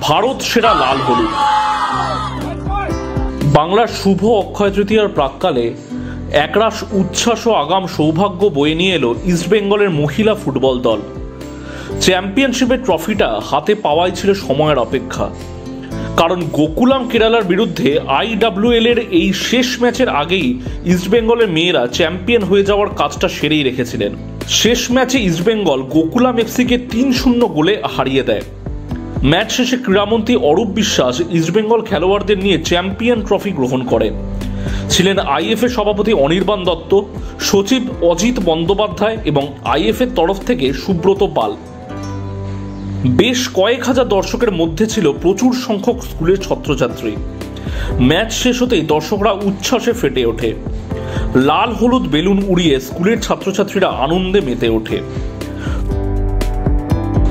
ভারত সেরা লাল হলুদ। বাংলার শুভ অক্ষয় তৃতীয়ার প্রাক্কালে একরাশ উচ্ছ্বাস ও আগাম সৌভাগ্য বয়ে নিয়ে এলো ইস্টবেঙ্গলের মহিলা ফুটবল দল। চ্যাম্পিয়নশিপের ট্রফিটা হাতে পাওয়াই ছিল সময়ের অপেক্ষা, কারণ গোকুলাম কেরালার বিরুদ্ধে IWL এর এই শেষ ম্যাচের আগেই ইস্টবেঙ্গলের মেয়েরা চ্যাম্পিয়ন হয়ে যাওয়ার কাজটা সেরেই রেখেছিলেন। শেষ ম্যাচে ইস্টবেঙ্গল গোকুলাম FC-কে 3-0 গোলে হারিয়ে দেয়। ম্যাচ শেষে ক্রীড়ামন্ত্রী অরূপ বিশ্বাস ইস্টবেঙ্গল খেলোয়াড়দের নিয়ে চ্যাম্পিয়ন ট্রফি গ্রহণ করেন। ছিলেন IFA সভাপতি অনির্বাণ দত্ত, সচিব অজিত বন্দ্যোপাধ্যায় এবং IFA এর তরফ থেকে সুব্রত পাল। বেশ কয়েক হাজার দর্শকের মধ্যে ছিল প্রচুর সংখ্যক স্কুলের ছাত্রছাত্রী। ম্যাচ শেষ হতেই দর্শকরা উচ্ছ্বাসে ফেটে ওঠে। লাল হলুদ বেলুন উড়িয়ে স্কুলের ছাত্রছাত্রীরা আনন্দে মেতে ওঠে।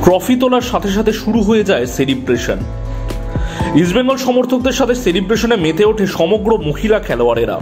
ট্রফি তোলার সাথে সাথে শুরু হয়ে যায় সেলিব্রেশন। ইস্টবেঙ্গল সমর্থকদের সাথে সেলিব্রেশনে মেতে ওঠে সমগ্র মহিলা খেলোয়াড়েরা।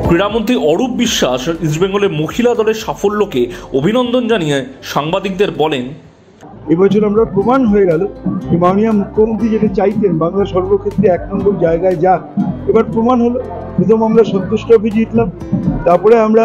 ক্রীড়ামন্ত্রী অরূপ বিশ্বাস ইস্টবেঙ্গলের মহিলা দলের সাফল্যকে অভিনন্দন জানিয়ে সাংবাদিকদের বলেন, এবছর আমরা প্রমাণ হয়ে গেল যে মাননীয় মুখ্যমন্ত্রী যেটা চাইতেন বাংলা সর্বক্ষেত্রে 1 নম্বর জায়গায় যাক, এবার প্রমাণ হলো। প্রথম আমরা সন্তোষ ট্রফি জিতলাম, তারপরে আমরা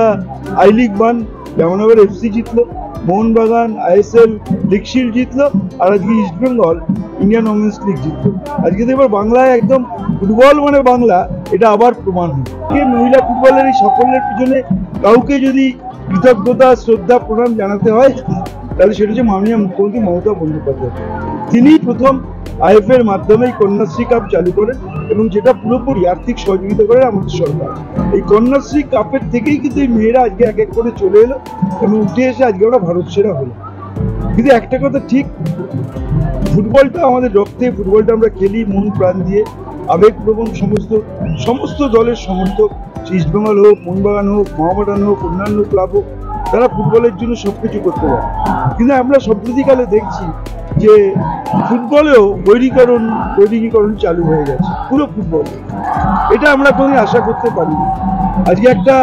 আই লিগ 1 জামনগর FC জিতলো, মোহনবাগান ISL লিগ শিল্ড জিতলো, আর আজকে ইস্টবেঙ্গল ইন্ডিয়ান ওমেন্স লিগ জিতলো। আজকে তো এবার বাংলায় একদম ফুটবল মানে বাংলা, এটা আবার প্রমাণ হলো। মহিলা ফুটবলের এই সাফল্যের পিছনে কাউকে যদি কৃতজ্ঞতা শ্রদ্ধা প্রণাম জানাতে হয় তাহলে সেটা হচ্ছে মাননীয় মুখ্যমন্ত্রী মমতা বন্দ্যোপাধ্যায়। তিনি প্রথম IFA এর মাধ্যমে কন্যাশ্রী কাপ চালু করেন এবং যেটা পুরোপুরি আর্থিক সহযোগিতা করে আমাদের সরকার। এই কন্যাশ্রী কাপের থেকেই কিন্তু এই মেয়েরা আজকে এক এক করে চলে এলো এবং উঠে এসে আজকে ওরা ভারত সেরা হলো। কিন্তু একটা কথা ঠিক, ফুটবলটা আমাদের রক্তে, ফুটবলটা আমরা খেলি মন প্রাণ দিয়ে, আবেগপ্রবণ সমস্ত দলের সমর্থক, ইস্টবেঙ্গল হোক, মোহনবাগান হোক, মোহামেডান হোক, অন্যান্য ক্লাব হোক, তারা ফুটবলের জন্য সবকিছু করতে পারে। কিন্তু আমরা সম্প্রতিকালে দেখছি যে ফুটবলেও বৈদিকীকরণ চালু হয়ে গেছে, পুরো ফুটবল। এটা আমরা কোনোদিন আশা করতে পারিনি। আজকে একটা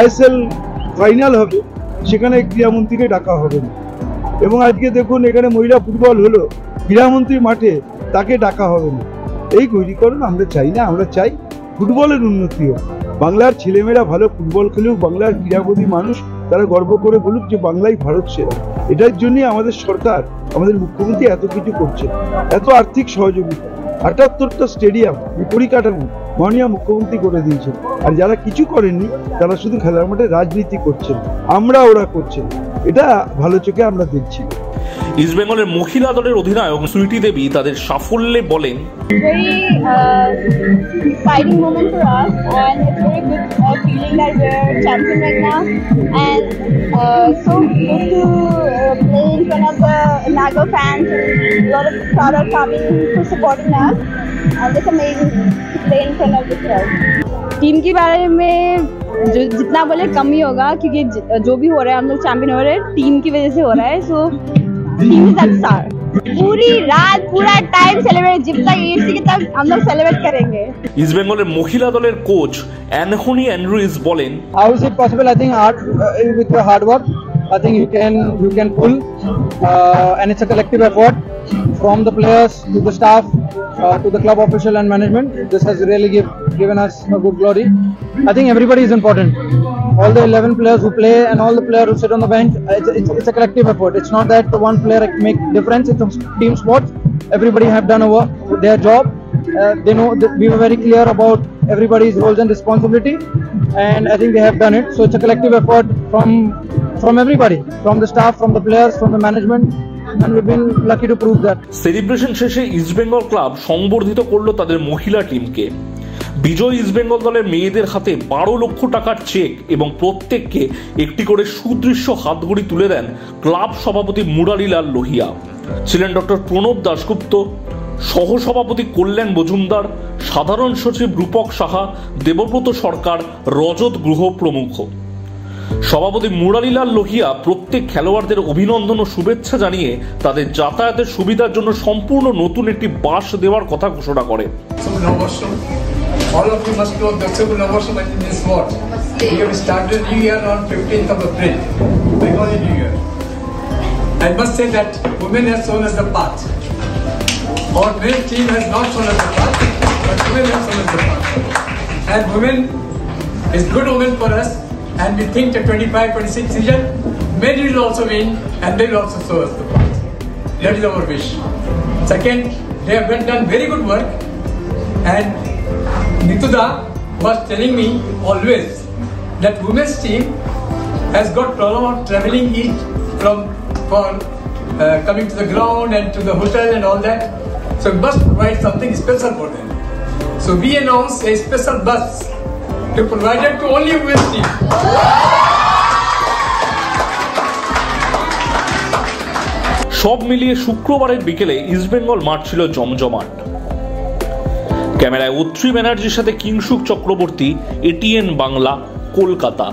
ISL ফাইনাল হবে, সেখানে ক্রীড়ামন্ত্রীকে ডাকা হবে না, এবং আজকে দেখুন এখানে মহিলা ফুটবল হলো, ক্রীড়ামন্ত্রীর মাঠে তাকে ডাকা হবে না। এই বৈদিকীকরণ আমরা চাই না। আমরা চাই ফুটবলের উন্নতি হোক, বাংলার ছেলেমেয়েরা ভালো ফুটবল খেলুক, বাংলার ক্রীড়াবোধী মানুষ তারা গর্ব করে বলুক যে বাংলাই ভারত সেরা। এটার জন্যই আমাদের সরকার, আমাদের মুখ্যমন্ত্রী এত কিছু করছে, এত আর্থিক সহযোগিতা, 78টা স্টেডিয়াম, পরিকাঠামো মাননীয় মুখ্যমন্ত্রী করে দিয়েছেন। আর যারা কিছু করেননি তারা শুধু খেলার মাঠে রাজনীতি করছেন, ওরা করছেন। এটা ভালো চোখে আমরা দেখছি। ইস্টবেঙ্গলের মহিলা দলের অধিনায়ক সুইটি দেবী তাদের সাফল্যে বলেন, exciting moment for us, and it's very good feeling that we're champion right now, and so good to play in front of the Nago fans, and a lot of crowd are coming to supporting us, and it's amazing to play in front of the crowd. Team के बारे में जितना बोले कम ही होगा, क्योंकि जो भी हो रहा है हम लोग चैंपियन हो रहे हैं टीम की वजह से हो रहा है। So team is that star. पूरी रात पूरा टाइम सेलिब्रेट, जब तक EFC के तक हम लोग सेलिब्रेट करेंगे। ইস্টবেঙ্গলের মহিলা দলের কোচ অ্যানথনি অ্যান্ড্রুইজ বলেন, How is it possible? I think with the hard work, I think you can pull, and it's a collective effort from the players to the staff to the club official and management. This has really given us a good glory. I think everybody is important. All the 11 players who play and all the players who sit on the bench, it's a collective effort. It's not that one player make difference. It's a team sport. Everybody have done their job. They know that we were very clear about everybody's roles and responsibility, and I think they have done it. So it's a collective effort from everybody, from the staff, from the players, from the management, and we've been lucky to prove that. Celebration শেষে East Bengal club সংবর্ধিত করলো তাদের মহিলা টিমকে। বিজয় ইস্টবেঙ্গল দলের মেয়েদের হাতে 12 লক্ষ টাকার চেক এবং প্রত্যেককে একটি করে সুদৃশ্য হাতঘড়ি তুলে দেন ক্লাব সভাপতি মুরারিলাল লোহিয়া। ছিলেন ডক্টর প্রণব দাশগুপ্ত, সহসভাপতি কল্যাণ মজুমদার, সাধারণ সচিব রূপক সাহা, দেবব্রত সরকার, রজত গুহ প্রমুখ। সভাপতি মুরারিলাল লোহিয়া প্রত্যেক খেলোয়াড়দের অভিনন্দন ও শুভেচ্ছা জানিয়ে তাদের যাতায়াতের সুবিধার জন্য সম্পূর্ণ নতুন একটি বাস দেওয়ার কথা ঘোষণা করেন। All of you must know Dakshabu Navarsha in this ward. We have started New Year on 15th of April, Bengali New Year. I must say that women have shown us the path. Our male team has not shown us the path, but women have shown us the path. And women is good women for us, and we think the 25-26 season, men will also win, and they will also show us the path. That is our wish. Second, they have done very good work, and Nituda was telling me always that women's team has got problem of traveling for coming to the ground and to the hotel and all that. So we must provide something special for them. So we announced a special bus to provide it to only women's team. সব মিলিয়ে শুক্রবারের বিকেলে ইস্টবেঙ্গল মাঠ ছিল জমজমাট। ক্যামেরায় অত্রি ব্যানার্জির সাথে কিংশুক চক্রবর্তী, ATN বাংলা, কলকাতা।